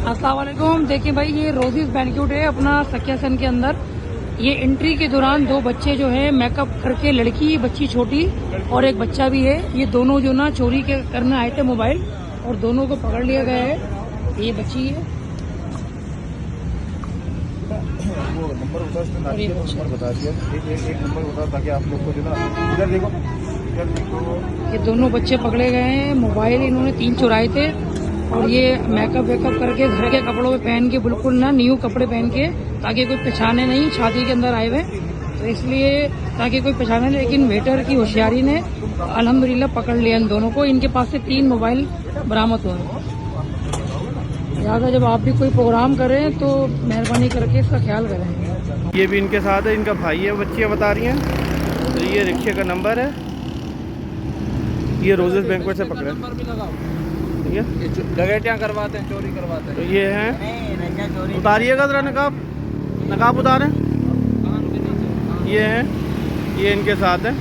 अस्सलाम वालेकुम। देखिए भाई, ये रोजेस बैंक्वेट है अपना सकियासन के अंदर। ये एंट्री के दौरान दो बच्चे जो है मेकअप करके, लड़की बच्ची छोटी और एक बच्चा भी है, ये दोनों जो ना चोरी के करने आए थे मोबाइल, और दोनों को पकड़ लिया गया है। ये बच्ची है वो नंबर होता है, नंबर बता दिया। एक नंबर होता है ताकि आप लोग को जो ना इधर देखो, इधर देखो। ये दोनों बच्चे पकड़े गए हैं। मोबाइल इन्होंने 3 चुराए थे और ये मेकअप वेकअप करके घर के कपड़ों में पहन के, बिल्कुल ना न्यू कपड़े पहन के, ताकि कोई पहचाने नहीं, शादी के अंदर आए हुए, तो इसलिए ताकि कोई पहचाने। लेकिन वेटर की होशियारी ने अल्हम्दुलिल्लाह पकड़ लिया इन दोनों को। इनके पास से 3 मोबाइल बरामद हुए। लिहाजा जब आप भी कोई प्रोग्राम करें तो मेहरबानी करके इसका ख्याल करें। ये भी इनके साथ है, इनका भाई है, बच्चियाँ बता रही हैं। तो ये रिक्शे का नंबर है, ये रोजेस बैंक्वेट से पकड़े। ठीक है, डकैतियाँ करवाते हैं, चोरी करवाते हैं। तो ये हैं, उतारिएगा जरा नकाब, नकाब उतारें। ये हैं, ये इनके साथ है।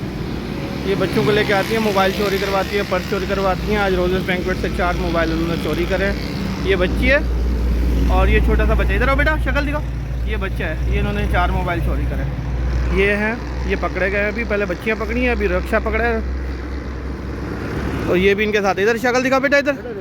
ये बच्चों को लेके आती है, मोबाइल चोरी करवाती है, पर्स चोरी करवाती हैं। आज रोजेस बैंक्वेट से 4 मोबाइल उन्होंने चोरी करे। ये बच्ची है और ये छोटा सा बच्चा। इधर आओ बेटा, शक्ल दिखाओ। ये बच्चा है, ये इन्होंने 4 मोबाइल चोरी करे। ये हैं, ये पकड़े गए। अभी पहले बच्चियाँ पकड़ी हैं, अभी रक्षा पकड़ा है। और ये भी इनके साथ। इधर शक्ल दिखाओ बेटा, इधर